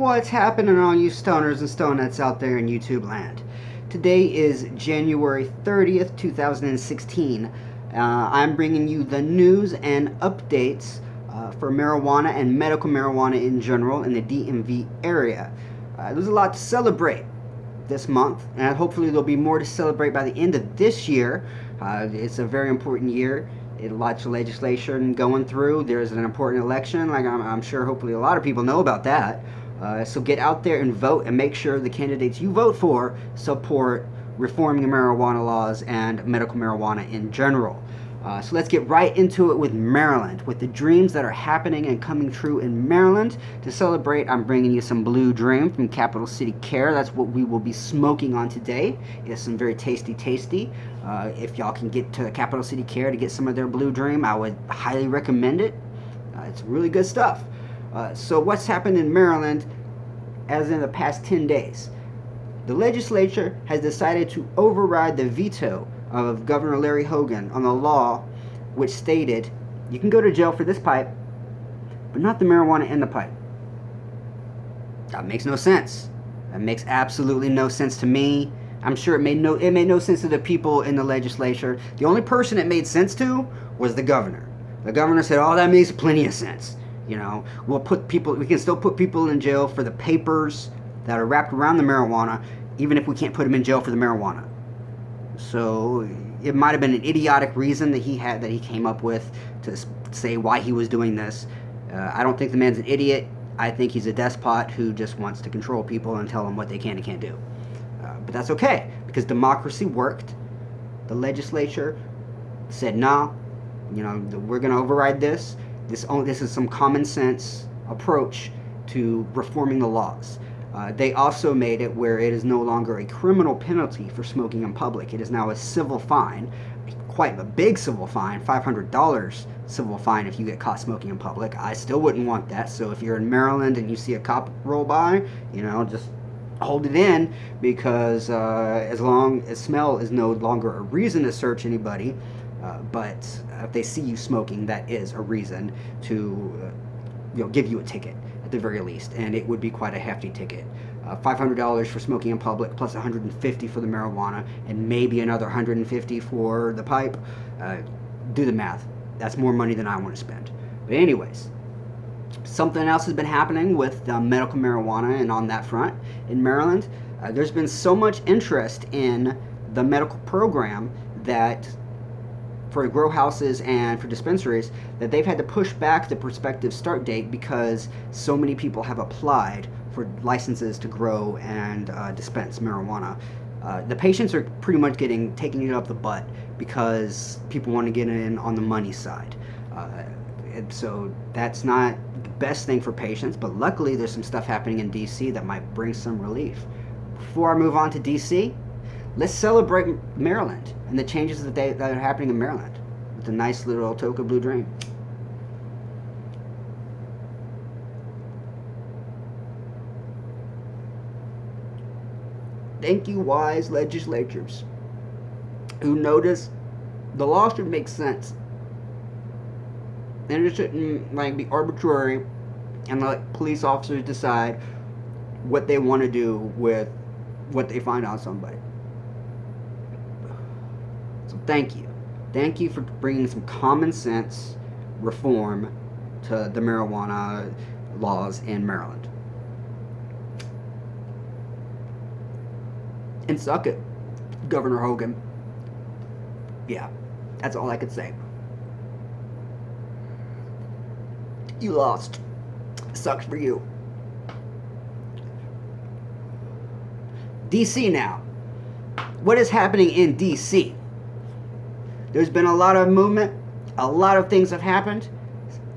What's happening, all you stoners and stonettes out there in YouTube land? Today is January 30th, 2016. I'm bringing you the news and updates for marijuana and medical marijuana in general in the DMV area. There's a lot to celebrate this month, and hopefully there'll be more to celebrate by the end of this year. It's a very important year. Lots of legislation going through. There's an important election, like I'm sure hopefully a lot of people know about that. So get out there and vote and make sure the candidates you vote for support reforming the marijuana laws and medical marijuana in general. So let's get right into it with Maryland, with the dreams that are happening and coming true in Maryland. To celebrate, I'm bringing you some Blue Dream from Capital City Care. That's what we will be smoking on today. It's some very tasty. If y'all can get to Capital City Care to get some of their Blue Dream, I would highly recommend it. It's really good stuff. So what's happened in Maryland as in the past 10 days? The legislature has decided to override the veto of Governor Larry Hogan on the law which stated you can go to jail for this pipe, but not the marijuana in the pipe. That makes no sense. That makes absolutely no sense to me. I'm sure it made no sense to the people in the legislature. The only person it made sense to was the governor. The governor said, "Oh, that makes plenty of sense. You know, we can still put people in jail for the papers that are wrapped around the marijuana, even if we can't put them in jail for the marijuana." So it might have been an idiotic reason that he came up with to say why he was doing this. I don't think the man's an idiot. I think he's a despot who just wants to control people and tell them what they can and can't do. But that's okay, because democracy worked. The legislature said, "No, we're going to override this. This is some common sense approach to reforming the laws." They also made it where it is no longer a criminal penalty for smoking in public. It is now a civil fine, quite a big civil fine, $500 civil fine if you get caught smoking in public. I still wouldn't want that. So if you're in Maryland and you see a cop roll by, just hold it in, because as long as smell is no longer a reason to search anybody, but if they see you smoking, that is a reason to give you a ticket at the very least, and it would be quite a hefty ticket. $500 for smoking in public, plus $150 for the marijuana, and maybe another $150 for the pipe. Do the math. That's more money than I want to spend. But anyways, something else has been happening with medical marijuana, and on that front in Maryland, there's been so much interest in the medical program that for grow houses and for dispensaries that they've had to push back the prospective start date because so many people have applied for licenses to grow and dispense marijuana. The patients are pretty much taking it up the butt because people want to get in on the money side. And so that's not the best thing for patients, but luckily there's some stuff happening in DC that might bring some relief. Before I move on to DC, let's celebrate Maryland and the changes that are happening in Maryland with a nice little Toca Blue Dream. Thank you, wise legislatures who notice the law should make sense. And it shouldn't be arbitrary and let police officers decide what they want to do with what they find on somebody. So thank you. Thank you for bringing some common sense reform to the marijuana laws in Maryland. And suck it, Governor Hogan. Yeah, that's all I could say. You lost. Sucks for you. DC now. What is happening in DC? There's been a lot of movement. A lot of things have happened.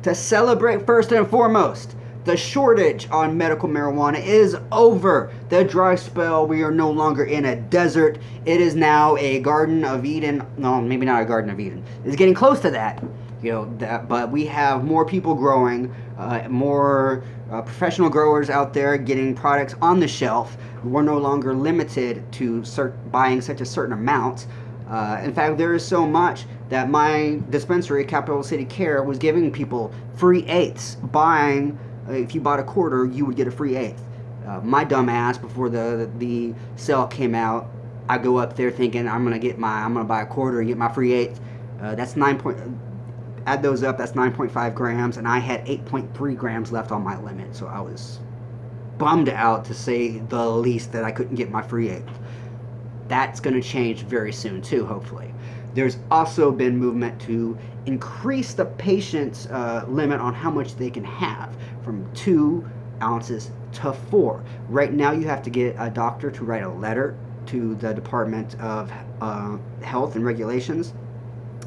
To celebrate, first and foremost, the shortage on medical marijuana is over. The dry spell, we are no longer in a desert. It is now a Garden of Eden. No, maybe not a Garden of Eden. It's getting close to that. But we have more people growing, more professional growers out there getting products on the shelf. We're no longer limited to buying such a certain amount. In fact, there is so much that my dispensary, Capital City Care, was giving people free eighths. If you bought a quarter, you would get a free eighth. My dumb ass, before the sale came out, I go up there thinking I'm gonna buy a quarter and get my free eighth. That's add those up. That's 9.5 grams, and I had 8.3 grams left on my limit. So I was bummed out, to say the least, that I couldn't get my free eighth. That's going to change very soon too, hopefully. There's also been movement to increase the patient's limit on how much they can have, from 2 ounces to 4. Right now you have to get a doctor to write a letter to the Department of Health and Regulations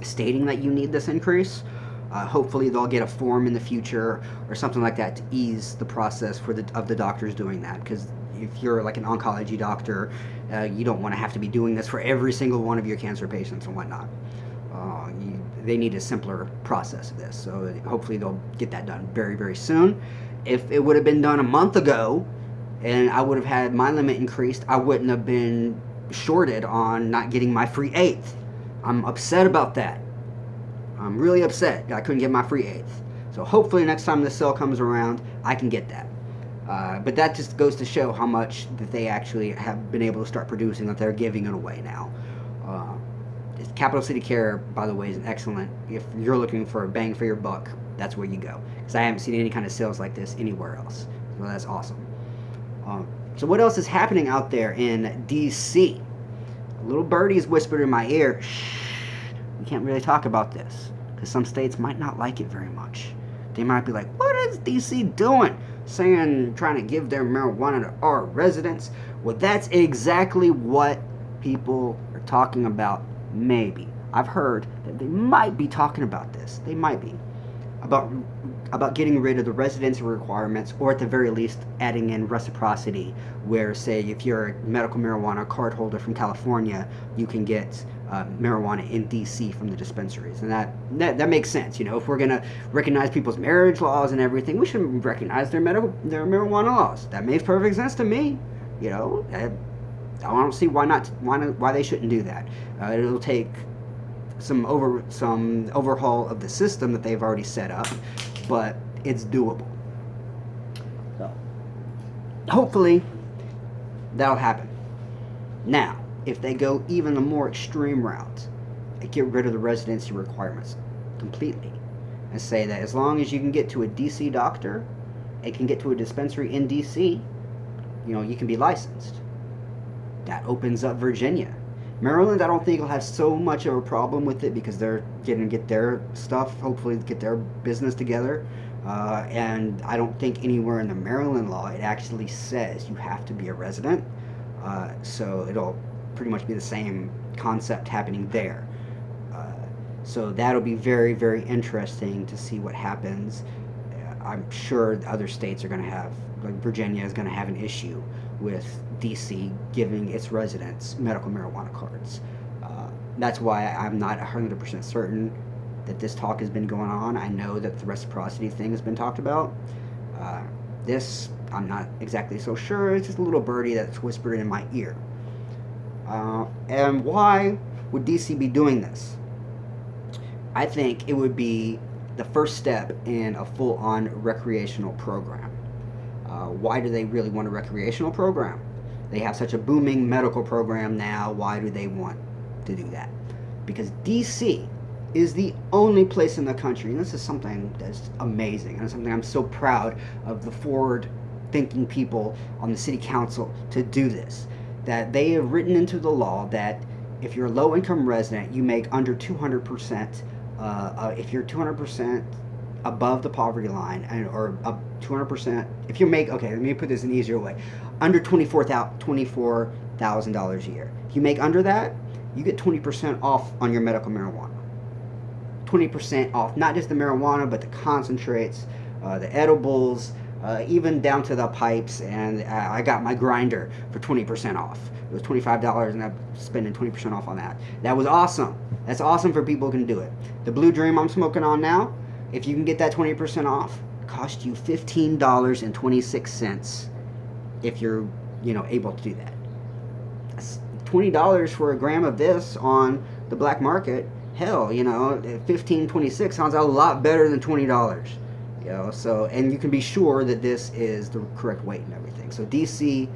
stating that you need this increase. Hopefully they'll get a form in the future or something like that to ease the process of the doctors doing that, because if you're like an oncology doctor, you don't want to have to be doing this for every single one of your cancer patients and whatnot. They need a simpler process of this, so hopefully they'll get that done very, very soon. If it would have been done a month ago and I would have had my limit increased, I wouldn't have been shorted on not getting my free eighth. I'm upset about that. I'm really upset that I couldn't get my free eighth. So hopefully next time the sale comes around, I can get that. But that just goes to show how much that they actually have been able to start producing, that they're giving it away now. Capital City Care, by the way, is excellent. If you're looking for a bang for your buck, that's where you go. Because I haven't seen any kind of sales like this anywhere else. So that's awesome. So what else is happening out there in D.C.? A little birdie's whispered in my ear, shh, we can't really talk about this, because some states might not like it very much. They might be like, what is D.C. doing? Trying to give their marijuana to our residents. Well, that's exactly what people are talking about. Maybe. I've heard that they might be talking about this. They might be. About getting rid of the residency requirements, or at the very least adding in reciprocity, where, say, if you're a medical marijuana card holder from California, you can get marijuana in DC from the dispensaries. And that makes sense. If we're going to recognize people's marriage laws and everything, we should recognize their marijuana laws. That makes perfect sense to me. I don't see why they shouldn't do that. It'll take some overhaul of the system that they've already set up, but it's doable. So hopefully that'll happen. Now, if they go even a more extreme route and get rid of the residency requirements completely, and say that as long as you can get to a DC doctor and can get to a dispensary in DC, you can be licensed. That opens up Virginia. Maryland, I don't think will have so much of a problem with it, because they're going to get their stuff, hopefully get their business together. And I don't think anywhere in the Maryland law it actually says you have to be a resident. So it'll pretty much be the same concept happening there. So that'll be very, very interesting to see what happens. I'm sure the other states are going to have, like Virginia is going to have an issue with DC giving its residents medical marijuana cards. That's why I'm not 100% certain that this talk has been going on. I know that the reciprocity thing has been talked about. This, I'm not exactly so sure. It's just a little birdie that's whispered in my ear. And why would DC be doing this? I think it would be the first step in a full-on recreational program. Why do they really want a recreational program? They have such a booming medical program now. Why do they want to do that? Because DC is the only place in the country, and this is something that's amazing, and something I'm so proud of the forward-thinking people on the city council to do this, that they have written into the law that if you're a low-income resident, you make under 200%, if you're 200% above the poverty line, or 200%, if you make, okay, let me put this in an easier way, under $24,000 a year. If you make under that, you get 20% off on your medical marijuana. 20% off, not just the marijuana, but the concentrates, the edibles, even down to the pipes, and I got my grinder for 20% off. It was $25, and I'm spending 20% off on that. That was awesome. That's awesome for people who can do it. The Blue Dream I'm smoking on now, if you can get that 20% off, it costs you $15.26 if you're, able to do that. That's $20 for a gram of this on the black market. Hell, $15.26 sounds a lot better than $20. You know, so, and you can be sure that this is the correct weight and everything. So DC,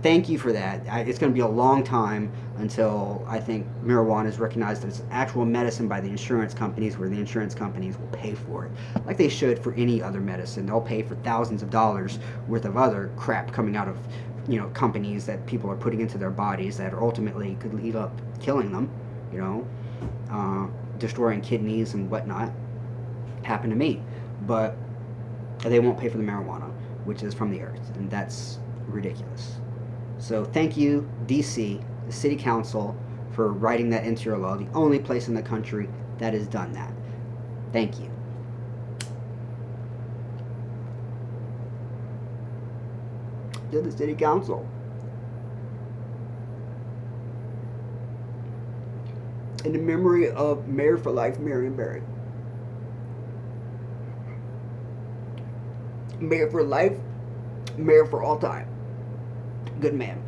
thank you for that. It's going to be a long time until I think marijuana is recognized as actual medicine by the insurance companies, where the insurance companies will pay for it, like they should for any other medicine. They'll pay for thousands of dollars worth of other crap coming out of, companies that people are putting into their bodies that ultimately could lead up killing them, destroying kidneys and whatnot. Happened to me, but they won't pay for the marijuana, which is from the earth, and that's ridiculous. So thank you, DC, the City Council, for writing that into your law. The only place in the country that has done that. Thank you. To the City Council. In the memory of Mayor for Life, Marion Barry. Mayor for life, mayor for all time. Good man.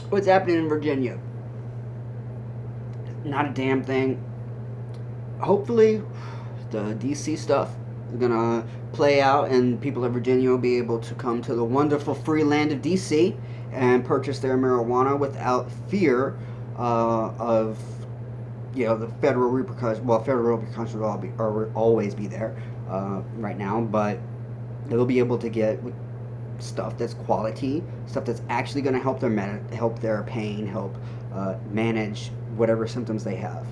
What's happening in Virginia? Not a damn thing. Hopefully, the DC stuff is gonna play out, and people of Virginia will be able to come to the wonderful free land of DC and purchase their marijuana without fear of the federal repercussions. Well, federal repercussions will always be there right now, but they'll be able to get stuff that's quality, stuff that's actually going to help help their pain, help manage whatever symptoms they have.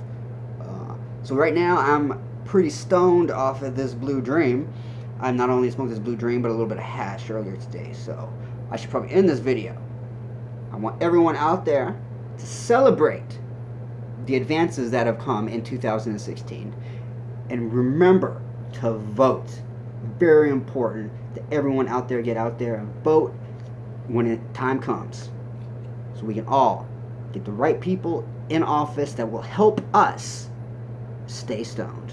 So right now, I'm pretty stoned off of this Blue Dream. I not only smoked this Blue Dream, but a little bit of hash earlier today. So I should probably end this video. I want everyone out there to celebrate the advances that have come in 2016, and remember to vote. Very important that everyone out there get out there and vote when time comes, so we can all get the right people in office that will help us stay stoned.